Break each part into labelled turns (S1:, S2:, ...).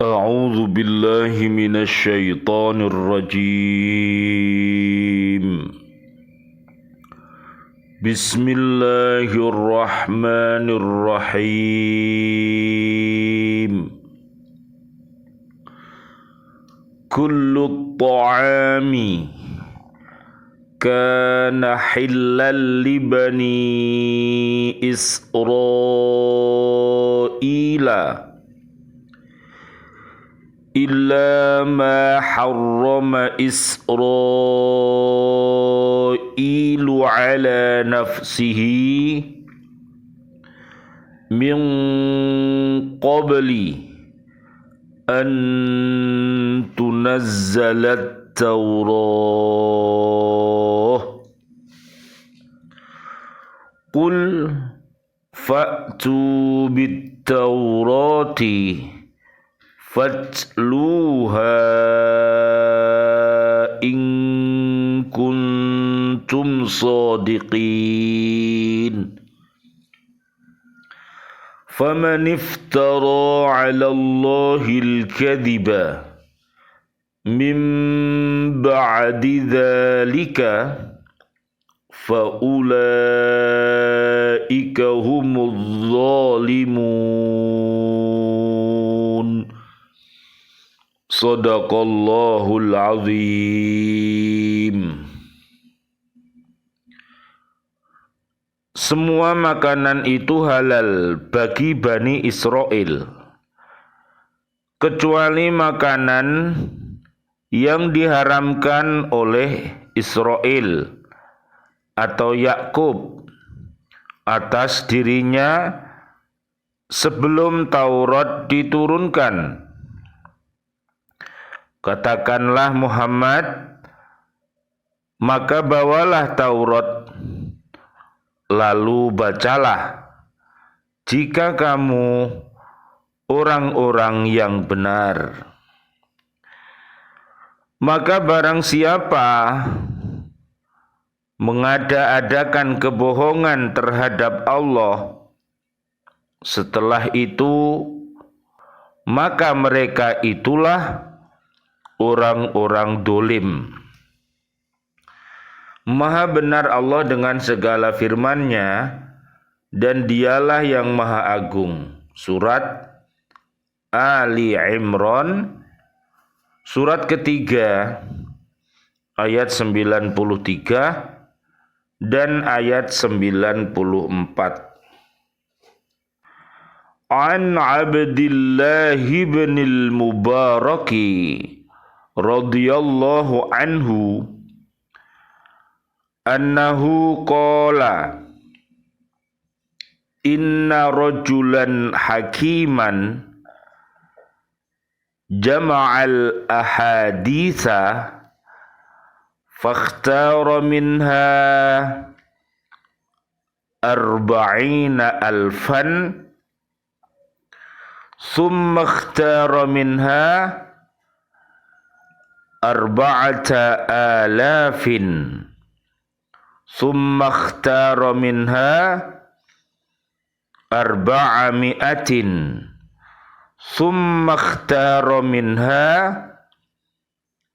S1: أعوذ بالله من الشيطان الرجيم. بسم الله الرحمن الرحيم. كل الطعام كان حلا لبني إسرائيل إلا ما حرم إسرائيل على نفسه من قبل أن تنزل التوراة قل فأتوا بالتوراة فاتلوها إن كنتم صادقين فمن افترى على الله الكذب من بعد ذلك فأولئك هم الظالمون. Sadaqallahul azim. Semua makanan itu halal bagi Bani Israel, kecuali makanan yang diharamkan oleh Israel atau Yakub atas dirinya sebelum Taurat diturunkan. Katakanlah Muhammad, maka bawalah Taurat, lalu bacalah, jika kamu orang-orang yang benar. Maka barang siapa mengada-adakan kebohongan terhadap Allah, setelah itu maka mereka itulah orang-orang dolim. Maha benar Allah dengan segala firman-Nya, dan Dialah yang Maha Agung. Surat Ali Imran, surat ketiga, ayat 93 dan ayat 94. An Abdillah bin al-Mubaraki radhiyallahu anhu annahu qala inna rajulan hakiman jama'al ahaditha fakhtara minha arba'ina alfan thumma ikhtara minha arba'ata alafin thumma ikhtara minha arba'ami'atin thumma ikhtara minha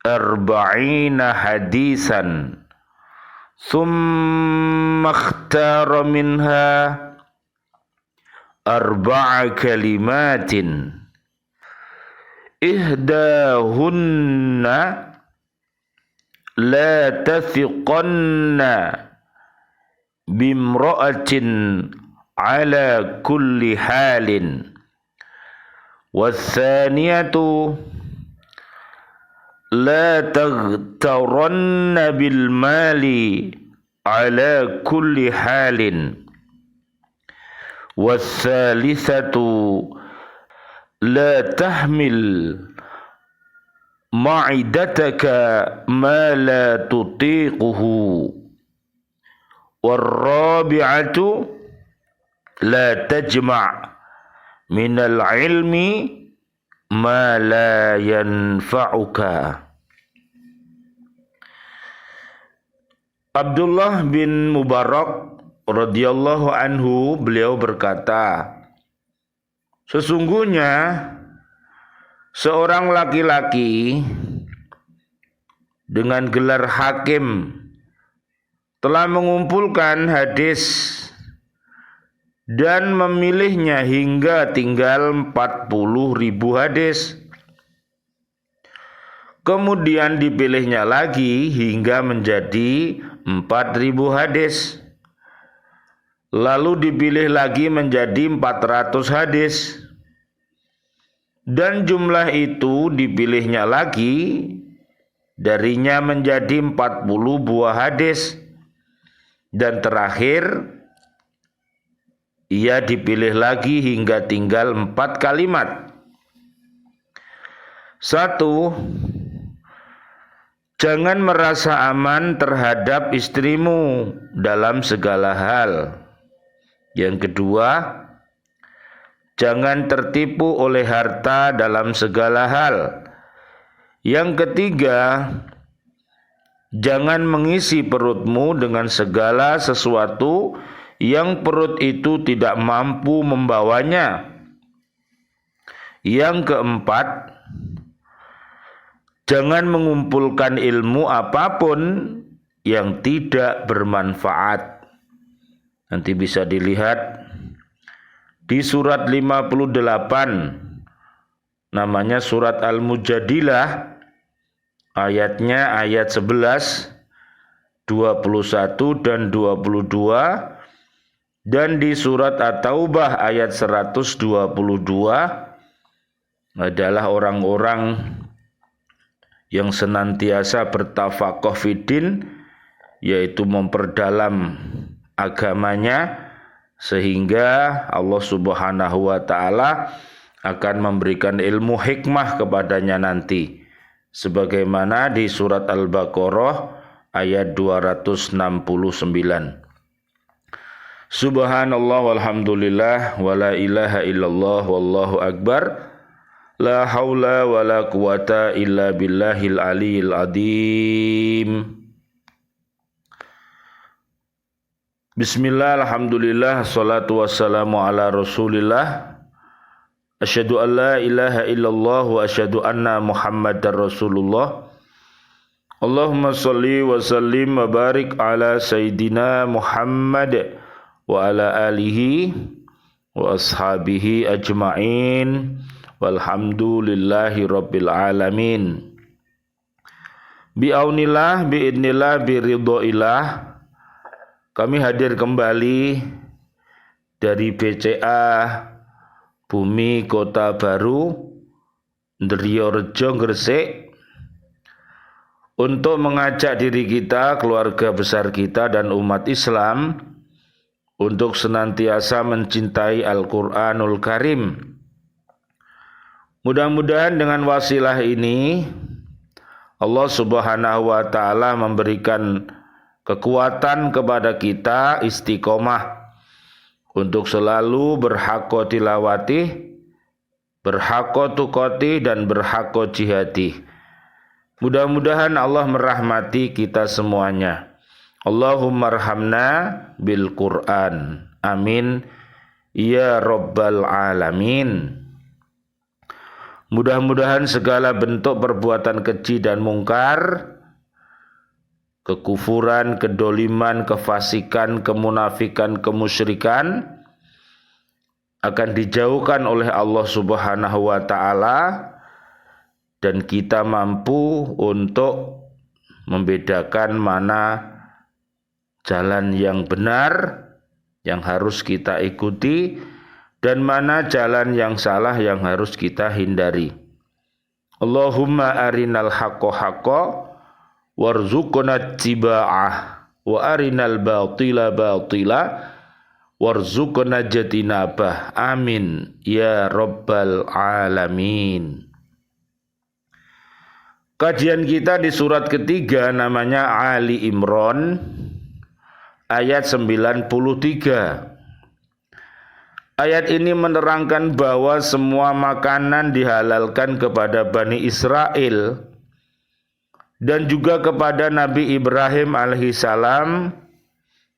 S1: arba'ina hadisan thumma ikhtara minha arba'a kalimatin ihdahunna la tathiqanna bimra'atin ala kulli halin wathaniyatu la taghtaranna bil mali ala kulli halin wathalisatu la tahmil ma'idataka ma la tutiquhu warrabi'atu la tajma' minal ilmi ma la yanfa'uka. Abdullah bin Mubarak radhiyallahu anhu, beliau berkata, sesungguhnya seorang laki-laki dengan gelar hakim telah mengumpulkan hadis dan memilihnya hingga tinggal 40.000 hadis. Kemudian dipilihnya lagi hingga menjadi 4.000 hadis. Lalu dipilih lagi menjadi 400 hadis. Dan jumlah itu dipilihnya lagi darinya menjadi 40 buah hadis. Dan terakhir ia dipilih lagi hingga tinggal 4 kalimat. 1. Jangan merasa aman terhadap istrimu dalam segala hal. Yang kedua, jangan tertipu oleh harta dalam segala hal. Yang ketiga, jangan mengisi perutmu dengan segala sesuatu yang perut itu tidak mampu membawanya. Yang keempat, jangan mengumpulkan ilmu apapun yang tidak bermanfaat. Nanti bisa dilihat di surat 58, namanya surat Al-Mujadilah. Ayatnya ayat 11, 21 dan 22, dan di surat At-Taubah ayat 122 adalah orang-orang yang senantiasa bertafaqoh fiddin, yaitu memperdalam agamanya, sehingga Allah Subhanahu wa taala akan memberikan ilmu hikmah kepadanya nanti. Sebagaimana di surat Al-Baqarah ayat 269. Subhanallah walhamdulillah wa la ilaha illallah wallahu akbar. La haula wa la quwata illa billahil aliyil adim. Bismillah, alhamdulillah, salatu wassalamu ala rasulillah. Asyhadu an la ilaha illallah wa asyhadu anna Muhammadar Rasulullah. Allahumma shalli wa sallim wa barik ala Sayyidina Muhammad wa ala alihi wa ashabihi ajma'in. Walhamdulillahi rabbil alamin. Bi'aunillah, bi'idnillah, biridhoillah, kami hadir kembali dari BCA Bumi Kota Baru, Ndriyorejo, Gresik, untuk mengajak diri kita, keluarga besar kita dan umat Islam untuk senantiasa mencintai Al-Quranul Karim. Mudah-mudahan dengan wasilah ini Allah Subhanahu wa taala memberikan kekuatan kepada kita istiqomah untuk selalu berhaqqa tilawati, berhaqqa tuqati, dan berhaqqa jihadi. Mudah-mudahan Allah merahmati kita semuanya. Allahumma arhamna bil Qur'an. Amin ya rabbal alamin. Mudah-mudahan segala bentuk perbuatan keji dan mungkar, kekufuran, kedoliman, kefasikan, kemunafikan, kemusyrikan akan dijauhkan oleh Allah Subhanahu wa taala, dan kita mampu untuk membedakan mana jalan yang benar yang harus kita ikuti dan mana jalan yang salah yang harus kita hindari. Allahumma arinal haqqo haqqo warzuqna tiba'ah wa arinal batila batila warzuqna jatinabah. Amin ya rabbal alamin. Kajian kita di surat ketiga, namanya Ali Imran, ayat 93. Ayat ini menerangkan bahwa semua makanan dihalalkan kepada Bani Israel dan juga kepada Nabi Ibrahim alaihissalam,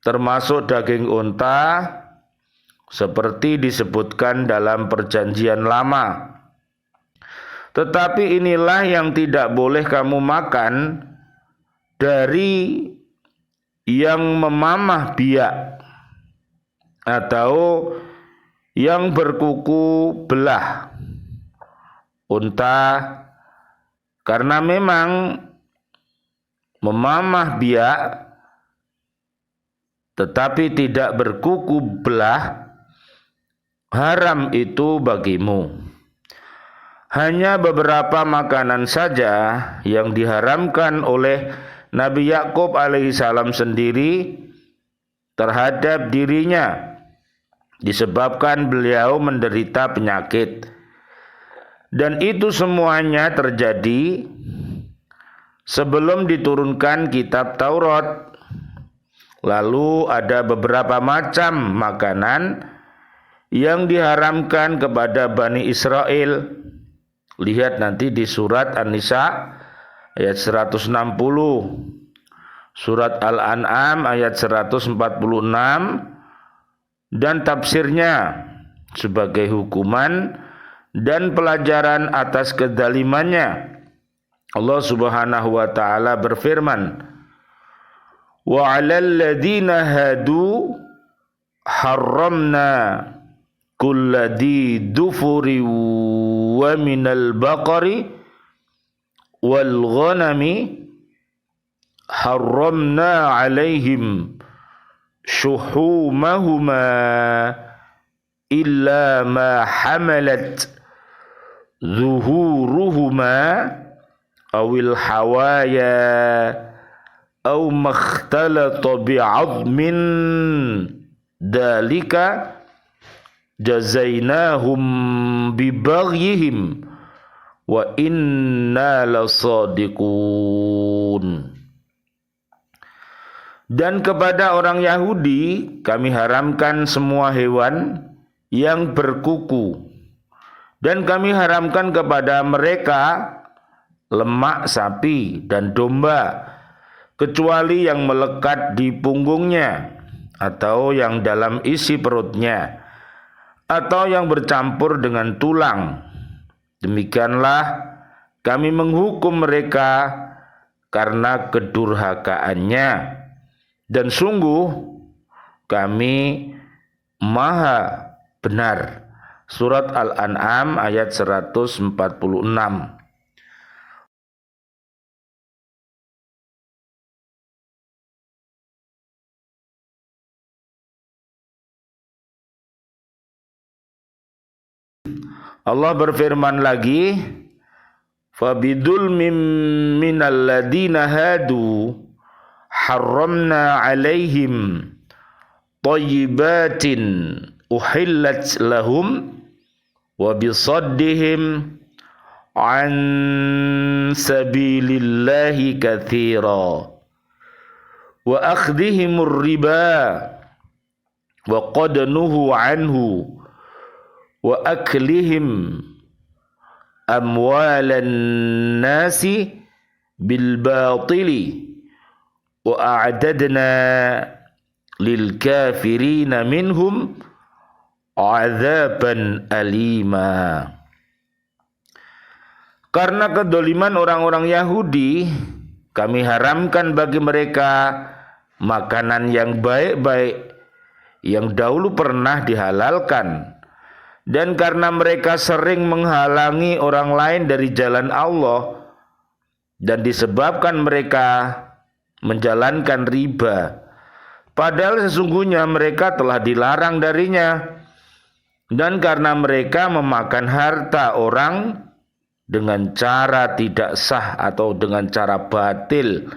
S1: termasuk daging unta, seperti disebutkan dalam perjanjian lama. Tetapi inilah yang tidak boleh kamu makan dari yang memamah biak atau yang berkuku belah unta, karena memang memamah biak tetapi tidak berkuku belah haram itu bagimu. Hanya beberapa makanan saja yang diharamkan oleh Nabi Yakub alaihissalam sendiri terhadap dirinya disebabkan beliau menderita penyakit. Dan itu semuanya terjadi sebelum diturunkan kitab Taurat. Lalu ada beberapa macam makanan yang diharamkan kepada Bani Israel. Lihat nanti di surat An-Nisa ayat 160, surat Al-An'am ayat 146, dan tafsirnya sebagai hukuman dan pelajaran atas kezalimannya. Allah Subhanahu wa taala berfirman, "Wa 'alal ladzina hadu harramna kulladzi dufuri wa minal baqari wal ghanami harramna 'alaihim shuhumahuma illa ma hamalat zuhuruhuma awil hawaya aw makhtalata bi'admin dalika jazainahum bibaghihim wa inna lasadiqun." Dan kepada orang Yahudi kami haramkan semua hewan yang berkuku, dan kami haramkan kepada mereka lemak sapi dan domba, kecuali yang melekat di punggungnya atau yang dalam isi perutnya, atau yang bercampur dengan tulang. Demikianlah kami menghukum mereka karena kedurhakaannya, dan sungguh kami maha benar. Surat Al-An'am ayat 146. Allah berfirman lagi, "Fabidulmim minal ladina hadu harramna 'alaihim thayyibatin uhillat lahum wa bisaddihim an sabilillahi katsira wa akhdhihimur riba wa qad nuhu anhu wa aklihim amwalan nasi bil batili wa a'dadna lil kafirina minhum azaban alima." Karena kedoliman orang-orang Yahudi, kami haramkan bagi mereka makanan yang baik-baik yang dahulu pernah dihalalkan. Dan karena mereka sering menghalangi orang lain dari jalan Allah, dan disebabkan mereka menjalankan riba, padahal sesungguhnya mereka telah dilarang darinya, dan karena mereka memakan harta orang dengan cara tidak sah atau dengan cara batil,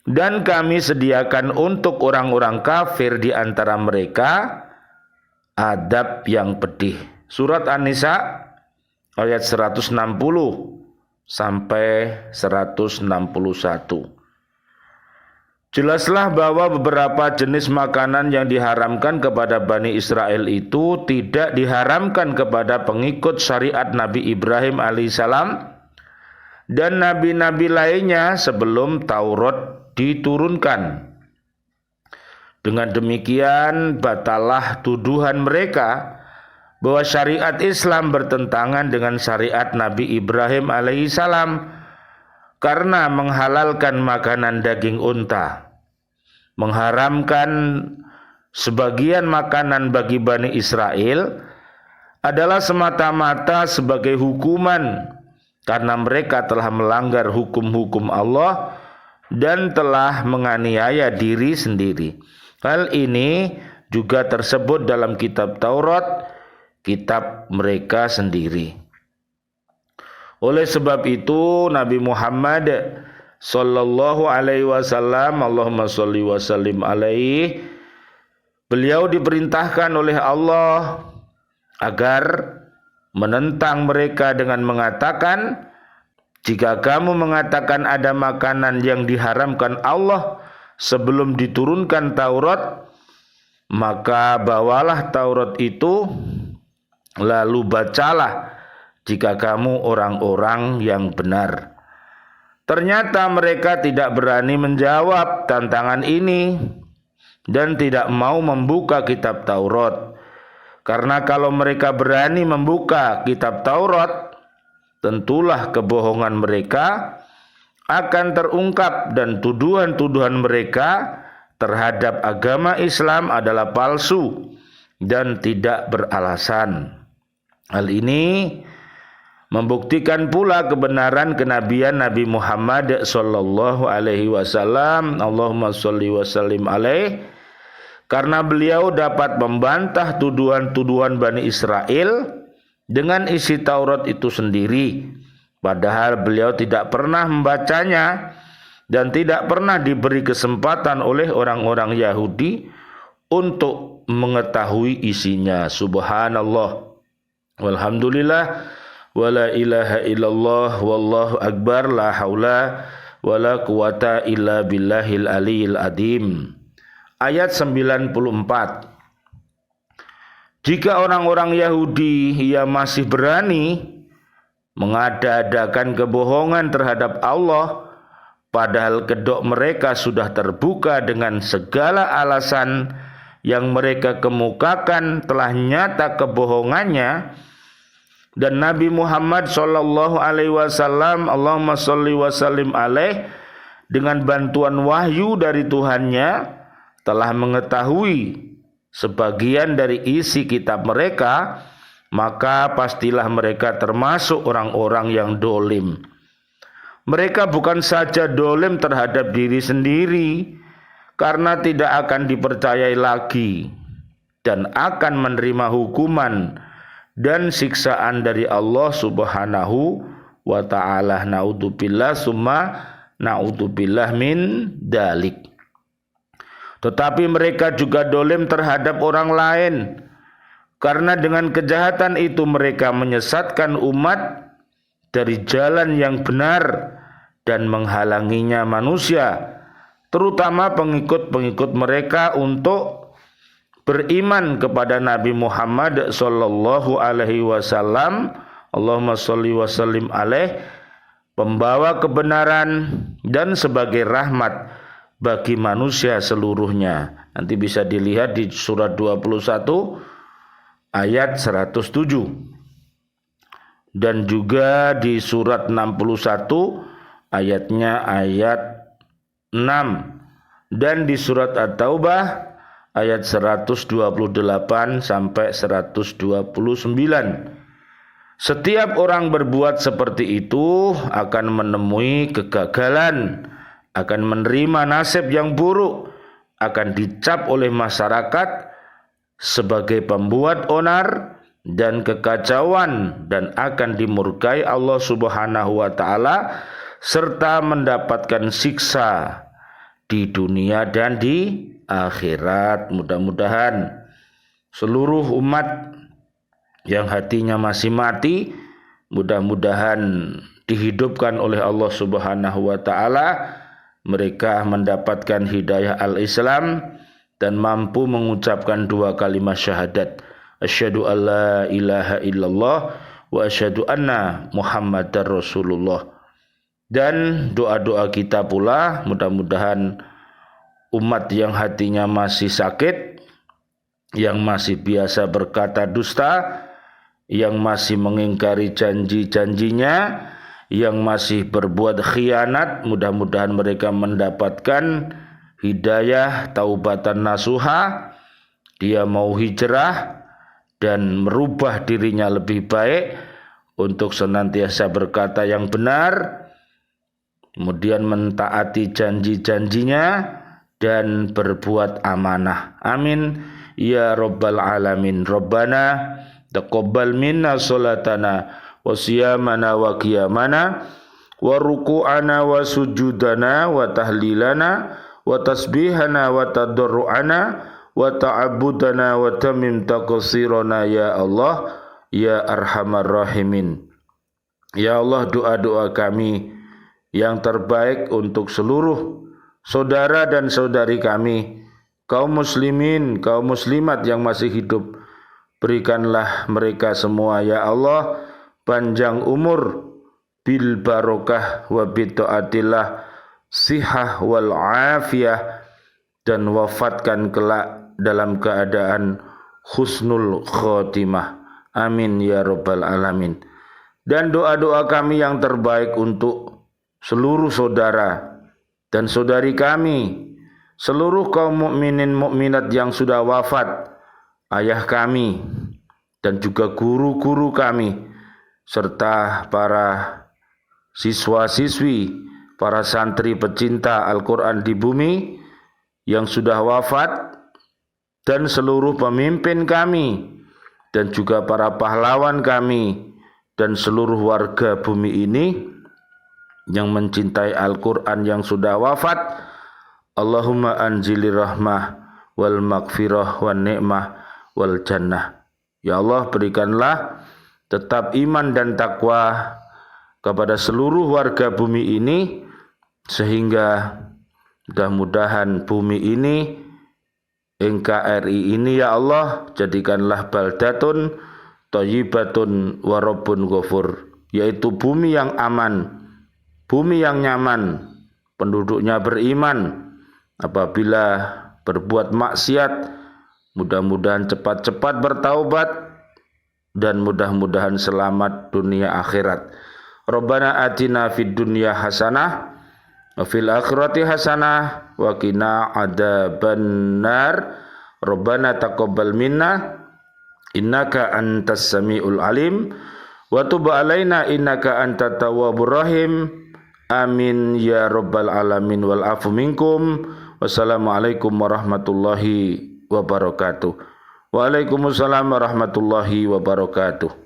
S1: dan kami sediakan untuk orang-orang kafir di antara mereka adab yang pedih. Surat An-Nisa ayat 160 sampai 161. Jelaslah bahwa beberapa jenis makanan yang diharamkan kepada Bani Israel itu tidak diharamkan kepada pengikut syariat Nabi Ibrahim alaihissalam dan nabi-nabi lainnya sebelum Taurat diturunkan. Dengan demikian batalah tuduhan mereka bahwa syariat Islam bertentangan dengan syariat Nabi Ibrahim alaihissalam karena menghalalkan makanan daging unta, mengharamkan sebagian makanan bagi Bani Israel adalah semata-mata sebagai hukuman karena mereka telah melanggar hukum-hukum Allah dan telah menganiaya diri sendiri. Hal ini juga tersebut dalam kitab Taurat, kitab mereka sendiri. Oleh sebab itu Nabi Muhammad sallallahu alaihi wasallam, Allahumma sholli wa sallim alaihi, beliau diperintahkan oleh Allah agar menentang mereka dengan mengatakan, jika kamu mengatakan ada makanan yang diharamkan Allah sebelum diturunkan Taurat, maka bawalah Taurat itu, lalu bacalah jika kamu orang-orang yang benar. Ternyata mereka tidak berani menjawab tantangan ini dan tidak mau membuka kitab Taurat. Karena kalau mereka berani membuka kitab Taurat, tentulah kebohongan mereka akan terungkap dan tuduhan-tuduhan mereka terhadap agama Islam adalah palsu dan tidak beralasan. Hal ini membuktikan pula kebenaran kenabian Nabi Muhammad sallallahu alaihi wasallam, Allahumma sholli wa sallim alaihi, karena beliau dapat membantah tuduhan-tuduhan Bani Israel dengan isi Taurat itu sendiri, padahal beliau tidak pernah membacanya dan tidak pernah diberi kesempatan oleh orang-orang Yahudi untuk mengetahui isinya. Subhanallah, walhamdulillah, wala ilaha illallah, wallahu akbar, la haula wala quwata illa billahil aliyil adim. Ayat 94. Jika orang-orang Yahudi yang masih berani mengada-adakan kebohongan terhadap Allah, padahal kedok mereka sudah terbuka dengan segala alasan yang mereka kemukakan telah nyata kebohongannya, dan Nabi Muhammad sallallahu alaihi wasallam, Allahumma sholli wa sallim alaih, dengan bantuan wahyu dari Tuhannya telah mengetahui sebagian dari isi kitab mereka, maka pastilah mereka termasuk orang-orang yang dolim. Mereka bukan saja dolim terhadap diri sendiri, karena tidak akan dipercayai lagi dan akan menerima hukuman dan siksaan dari Allah subhanahu wa ta'ala. Na'udzubillah summa na'udzubillah min dalik. Tetapi mereka juga dolim terhadap orang lain, karena dengan kejahatan itu mereka menyesatkan umat dari jalan yang benar dan menghalanginya manusia, terutama pengikut-pengikut mereka, untuk beriman kepada Nabi Muhammad sallallahu alaihi wasallam, Allahumma sholli wa sallim alaih, pembawa kebenaran dan sebagai rahmat bagi manusia seluruhnya. Nanti bisa dilihat di surat 21 ayat 107 dan juga di surat 61 ayatnya ayat 6 dan di surat At-Taubah ayat 128 sampai 129. Setiap orang berbuat seperti itu akan menemui kegagalan, akan menerima nasib yang buruk, akan dicap oleh masyarakat sebagai pembuat onar dan kekacauan, dan akan dimurkai Allah subhanahu wa ta'ala serta mendapatkan siksa di dunia dan di akhirat. Mudah-mudahan seluruh umat yang hatinya masih mati, mudah-mudahan dihidupkan oleh Allah subhanahu wa ta'ala, mereka mendapatkan hidayah al-Islam dan mampu mengucapkan dua kalimat syahadat, asyhadu alla ilaha illallah wa asyhadu anna muhammadar rasulullah. Dan doa-doa kita pula, mudah-mudahan umat yang hatinya masih sakit, yang masih biasa berkata dusta, yang masih mengingkari janji-janjinya, yang masih berbuat khianat, mudah-mudahan mereka mendapatkan hidayah, taubatan nasuha, dia mau hijrah dan merubah dirinya lebih baik untuk senantiasa berkata yang benar, kemudian mentaati janji-janjinya dan berbuat amanah. Amin ya rabbal alamin. Rabbana taqabbal minna salatana wa siyamana wa qiyamana wa ruku'ana wa sujudana wa tahlilana wa tasbihana wa tadarru'ana wa ta'abbudana wa tamim taqsirana ya Allah ya arhamar rahimin. Ya Allah, doa-doa kami yang terbaik untuk seluruh saudara dan saudari kami, kaum muslimin, kaum muslimat yang masih hidup, berikanlah mereka semua ya Allah panjang umur bil barokah wa bitaatillah sihah wal afiyah, dan wafatkan kelak dalam keadaan husnul khotimah. Amin ya rabbal alamin. Dan doa-doa kami yang terbaik untuk seluruh saudara dan saudari kami, seluruh kaum mukminin mukminat yang sudah wafat, ayah kami dan juga guru-guru kami, serta para siswa-siswi, para santri pecinta Al-Quran di bumi yang sudah wafat, dan seluruh pemimpin kami, dan juga para pahlawan kami, dan seluruh warga bumi ini yang mencintai Al-Quran yang sudah wafat. Allahumma anzili rahmah wal maghfirah wal ni'mah wal jannah. Ya Allah, berikanlah tetap iman dan takwa kepada seluruh warga bumi ini, sehingga mudah-mudahan bumi ini, NKRI ini ya Allah, jadikanlah baldatun thayyibatun wa rabbun ghafur, yaitu bumi yang aman, bumi yang nyaman, penduduknya beriman. Apabila berbuat maksiat, mudah-mudahan cepat-cepat bertaubat dan mudah-mudahan selamat dunia akhirat. Rabbana atina fid dunya hasanah wa fil akhirati hasanah wa qina adzabannar. Rabbana taqabbal minna innaka antas samiul alim wa tub alaina innaka antat tawwabur rahim. Amin ya rabbal alamin wal afu minkum. Wassalamualaikum warahmatullahi wabarakatuh. Waalaikumsalam warahmatullahi wabarakatuh.